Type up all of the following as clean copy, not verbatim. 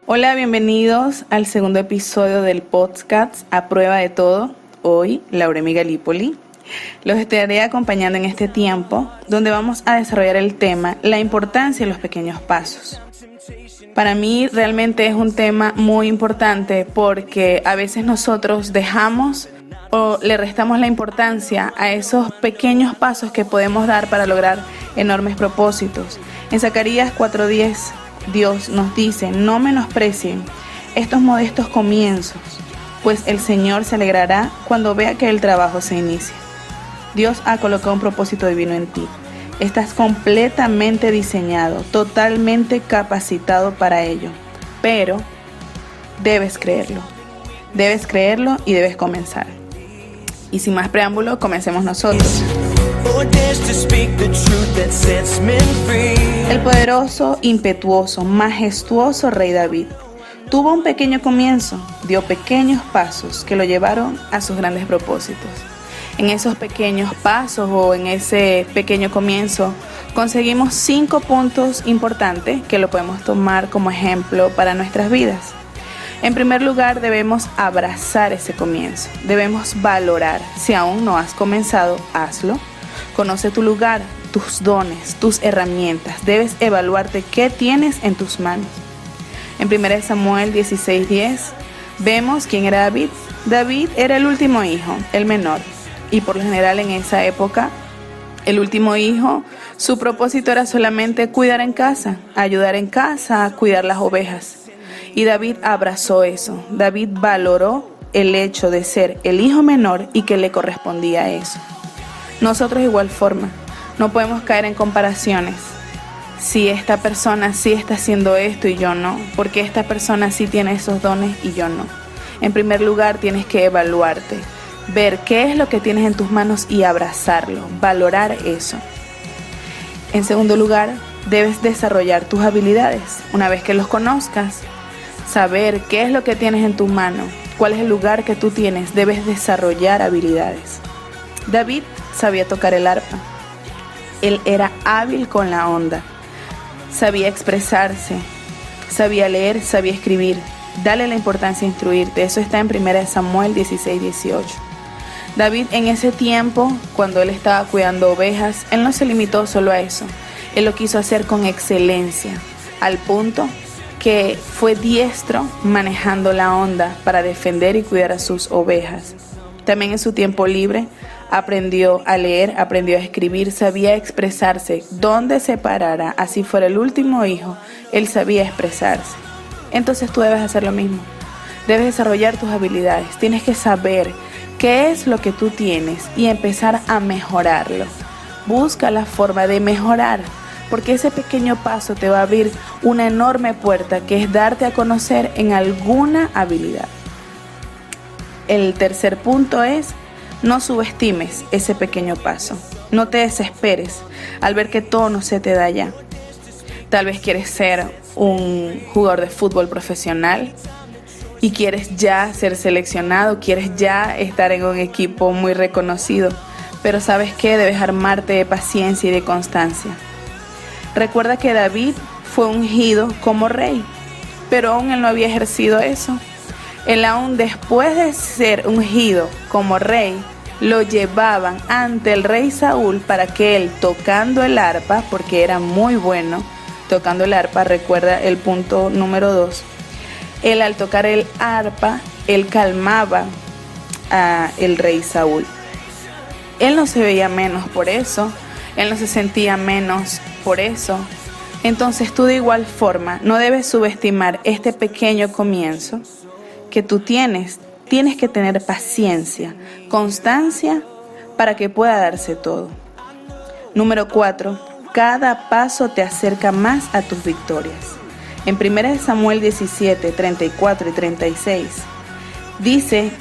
Hola, bienvenidos al segundo episodio del podcast A Prueba de Todo. Hoy, Lauremi Galípoli. Los estaré acompañando en este tiempo, donde vamos a desarrollar el tema La importancia de los pequeños pasos. Para mí realmente es un tema muy importante porque a veces nosotros dejamos o le restamos la importancia a esos pequeños pasos que podemos dar para lograr enormes propósitos. En Zacarías 4:10, Dios nos dice: no menosprecien estos modestos comienzos, pues el Señor se alegrará cuando vea que el trabajo se inicia. Dios ha colocado un propósito divino en ti. Estás completamente diseñado, totalmente capacitado para ello, pero debes creerlo y debes comenzar. Y sin más preámbulo, comencemos nosotros. El poderoso, impetuoso, majestuoso rey David tuvo un pequeño comienzo, dio pequeños pasos que lo llevaron a sus grandes propósitos. En esos pequeños pasos o en ese pequeño comienzo conseguimos 5 puntos importantes que lo podemos tomar como ejemplo para nuestras vidas. En primer lugar, debemos abrazar ese comienzo, debemos valorar. Si aún no has comenzado, hazlo. Conoce tu lugar, tus dones, tus herramientas. Debes evaluarte qué tienes en tus manos. En 1 Samuel 16:10 vemos quién era David. David era el último hijo, el menor. Y por lo general en esa época, el último hijo, su propósito era solamente cuidar en casa, ayudar en casa, cuidar las ovejas. Y David abrazó eso. David valoró el hecho de ser el hijo menor y que le correspondía eso. Nosotros de igual forma, no podemos caer en comparaciones. Si esta persona sí está haciendo esto y yo no, porque esta persona sí tiene esos dones y yo no. En primer lugar, tienes que evaluarte, ver qué es lo que tienes en tus manos y abrazarlo, valorar eso. En segundo lugar, debes desarrollar tus habilidades. Una vez que los conozcas, saber qué es lo que tienes en tu mano, cuál es el lugar que tú tienes, debes desarrollar habilidades. David sabía tocar el arpa. Él era hábil con la onda. Sabía expresarse, sabía leer, sabía escribir. Dale la importancia a instruirte. Eso está en 1 Samuel 16:18. David en ese tiempo, cuando él estaba cuidando ovejas, él no se limitó solo a eso. Él lo quiso hacer con excelencia, al punto que fue diestro manejando la onda para defender y cuidar a sus ovejas. También en su tiempo libre aprendió a leer, aprendió a escribir, sabía expresarse. Donde se parara, así fuera el último hijo, él sabía expresarse. Entonces tú debes hacer lo mismo. Debes desarrollar tus habilidades. Tienes que saber qué es lo que tú tienes y empezar a mejorarlo. Busca la forma de mejorar, porque ese pequeño paso te va a abrir una enorme puerta, que es darte a conocer en alguna habilidad. El tercer punto es: no subestimes ese pequeño paso. No te desesperes al ver que todo no se te da ya. Tal vez quieres ser un jugador de fútbol profesional y quieres ya ser seleccionado, quieres ya estar en un equipo muy reconocido. Pero ¿sabes qué? Debes armarte de paciencia y de constancia. Recuerda que David fue ungido como rey, pero aún él no había ejercido eso. Él aún después de ser ungido como rey, lo llevaban ante el rey Saúl para que él, tocando el arpa, porque era muy bueno tocando el arpa, recuerda el punto número 2, él al tocar el arpa, él calmaba al rey Saúl. Él no se veía menos por eso, él no se sentía menos por eso. Entonces tú de igual forma no debes subestimar este pequeño comienzo que tú tienes. Tienes que tener paciencia, constancia para que pueda darse todo. Número 4, cada paso te acerca más a tus victorias. En 1 Samuel 17, 34 y 36 dice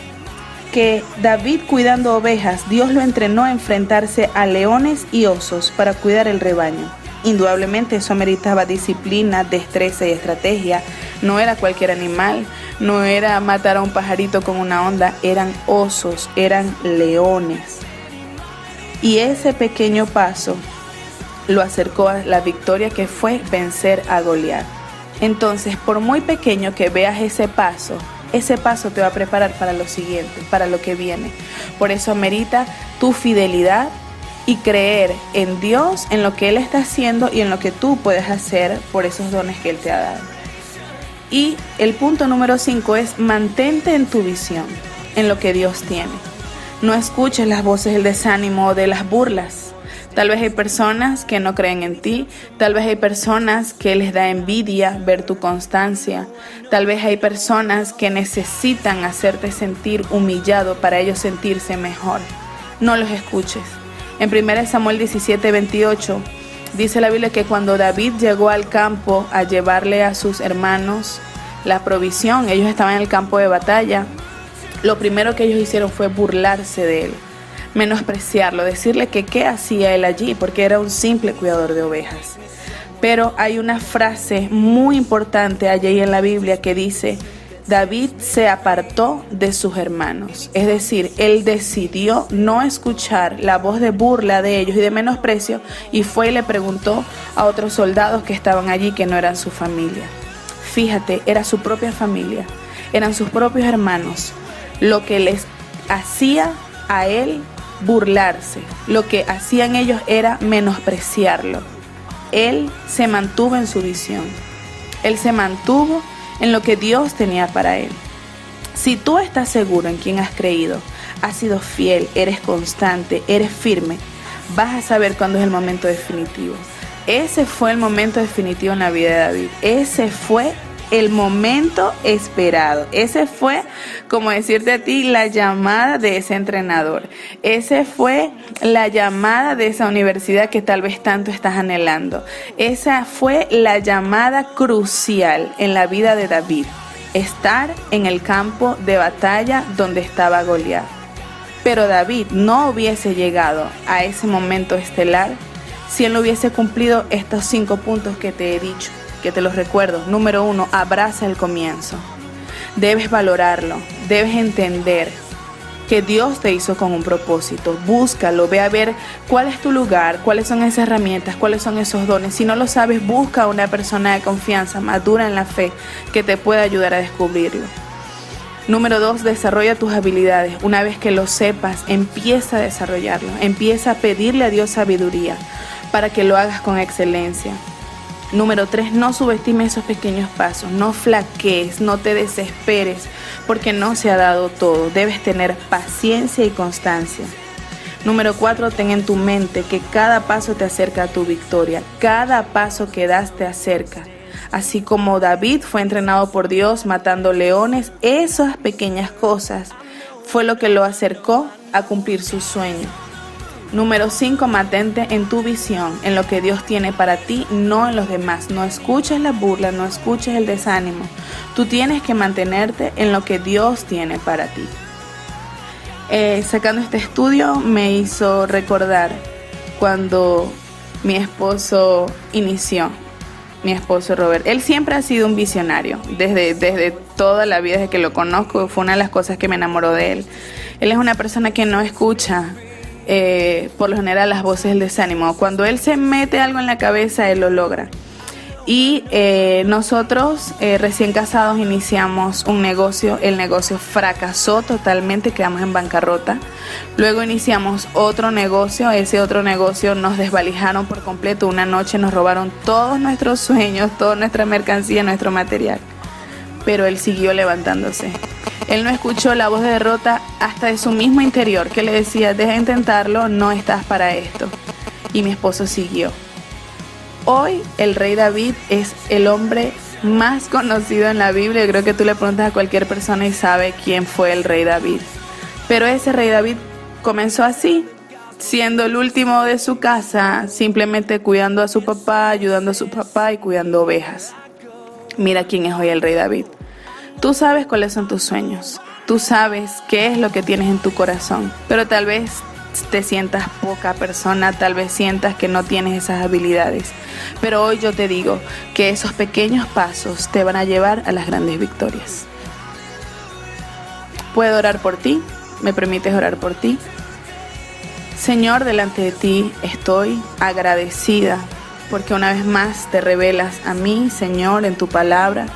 que David, cuidando ovejas, Dios lo entrenó a enfrentarse a leones y osos para cuidar el rebaño. Indudablemente eso meritaba disciplina, destreza y estrategia. No era cualquier animal, no era matar a un pajarito con una onda, eran osos, eran leones. Y ese pequeño paso lo acercó a la victoria, que fue vencer a Goliat. Entonces, por muy pequeño que veas ese paso te va a preparar para lo siguiente, para lo que viene. Por eso amerita tu fidelidad y creer en Dios, en lo que Él está haciendo y en lo que tú puedes hacer por esos dones que Él te ha dado. Y el punto número 5 es mantente en tu visión, en lo que Dios tiene. No escuches las voces del desánimo o de las burlas. Tal vez hay personas que no creen en ti, tal vez hay personas que les da envidia ver tu constancia, tal vez hay personas que necesitan hacerte sentir humillado para ellos sentirse mejor. No los escuches. En 1 Samuel 17:28 dice la Biblia que cuando David llegó al campo a llevarle a sus hermanos la provisión, ellos estaban en el campo de batalla, lo primero que ellos hicieron fue burlarse de él, menospreciarlo, decirle que qué hacía él allí, porque era un simple cuidador de ovejas. Pero hay una frase muy importante allí en la Biblia que dice: David se apartó de sus hermanos. Es decir, él decidió no escuchar la voz de burla de ellos y de menosprecio, y fue y le preguntó a otros soldados que estaban allí que no eran su familia. Fíjate, era su propia familia, eran sus propios hermanos, lo que les hacía a él burlarse, lo que hacían ellos era menospreciarlo. Él se mantuvo en su visión, él se mantuvo en lo que Dios tenía para él. Si tú estás seguro en quien has creído, has sido fiel, eres constante, eres firme, vas a saber cuándo es el momento definitivo. Ese fue el momento definitivo en la vida de David. Ese fue el momento esperado. Ese fue, como decirte a ti, la llamada de ese entrenador. Ese fue la llamada de esa universidad que tal vez tanto estás anhelando. Esa fue la llamada crucial en la vida de David. Estar en el campo de batalla donde estaba Goliat. Pero David no hubiese llegado a ese momento estelar si él no hubiese cumplido estos 5 puntos que te he dicho, que te los recuerdo. Número 1, abraza el comienzo. Debes valorarlo, debes entender que Dios te hizo con un propósito. Búscalo, ve a ver cuál es tu lugar, cuáles son esas herramientas, cuáles son esos dones. Si no lo sabes, busca a una persona de confianza, madura en la fe, que te pueda ayudar a descubrirlo. Número 2, desarrolla tus habilidades. Una vez que lo sepas, empieza a desarrollarlo. Empieza a pedirle a Dios sabiduría para que lo hagas con excelencia. Número 3, no subestimes esos pequeños pasos, no flaquees, no te desesperes, porque no se ha dado todo. Debes tener paciencia y constancia. Número 4, ten en tu mente que cada paso te acerca a tu victoria. Cada paso que das te acerca. Así como David fue entrenado por Dios matando leones, esas pequeñas cosas fue lo que lo acercó a cumplir su sueño. Número 5, mantente en tu visión, en lo que Dios tiene para ti, no en los demás. No escuches la burla, no escuches el desánimo. Tú tienes que mantenerte en lo que Dios tiene para ti. Sacando este estudio me hizo recordar cuando mi esposo inició. Mi esposo Robert, él siempre ha sido un visionario, desde toda la vida, desde que lo conozco, fue una de las cosas que me enamoró de él. Él es una persona que no escucha por lo general las voces del desánimo. Cuando él se mete algo en la cabeza, él lo logra. Y nosotros recién casados iniciamos un negocio. El negocio fracasó totalmente, quedamos en bancarrota. Luego iniciamos otro negocio. Ese otro negocio nos desvalijaron por completo. Una noche nos robaron todos nuestros sueños, toda nuestra mercancía, nuestro material. Pero él siguió levantándose. Él no escuchó la voz de derrota hasta de su mismo interior, que le decía: deja de intentarlo, no estás para esto. Y mi esposo siguió. Hoy el rey David es el hombre más conocido en la Biblia. Yo creo que tú le preguntas a cualquier persona y sabe quién fue el rey David. Pero ese rey David comenzó así, siendo el último de su casa, simplemente cuidando a su papá, ayudando a su papá y cuidando ovejas. Mira quién es hoy el rey David. Tú sabes cuáles son tus sueños. Tú sabes qué es lo que tienes en tu corazón. Pero tal vez te sientas poca persona, tal vez sientas que no tienes esas habilidades. Pero hoy yo te digo que esos pequeños pasos te van a llevar a las grandes victorias. ¿Puedo orar por ti? ¿Me permites orar por ti? Señor, delante de ti estoy agradecida porque una vez más te revelas a mí, Señor, en tu palabra,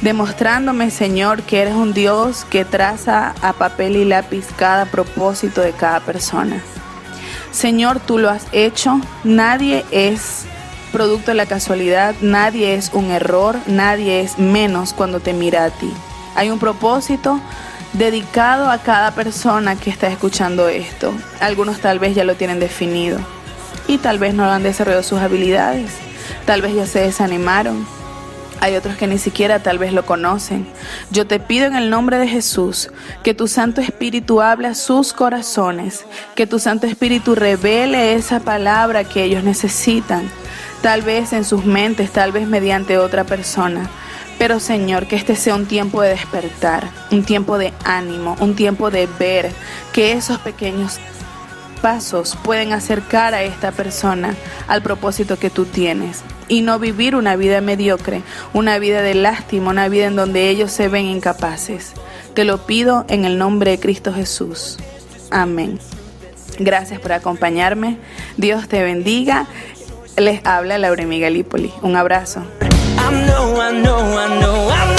demostrándome, Señor, que eres un Dios que traza a papel y lápiz cada propósito de cada persona. Señor, tú lo has hecho, nadie es producto de la casualidad, nadie es un error, nadie es menos cuando te mira a ti. Hay un propósito dedicado a cada persona que está escuchando esto. Algunos tal vez ya lo tienen definido y tal vez no han desarrollado sus habilidades, tal vez ya se desanimaron. Hay otros que ni siquiera tal vez lo conocen. Yo te pido en el nombre de Jesús que tu Santo Espíritu hable a sus corazones, que tu Santo Espíritu revele esa palabra que ellos necesitan, tal vez en sus mentes, tal vez mediante otra persona. Pero Señor, que este sea un tiempo de despertar, un tiempo de ánimo, un tiempo de ver que esos pequeños pasos pueden acercar a esta persona al propósito que tú tienes y no vivir una vida mediocre, una vida de lástima, una vida en donde ellos se ven incapaces. Te lo pido en el nombre de Cristo Jesús. Amén. Gracias por acompañarme. Dios te bendiga. Les habla Lauremi Galípoli. Un abrazo. I know.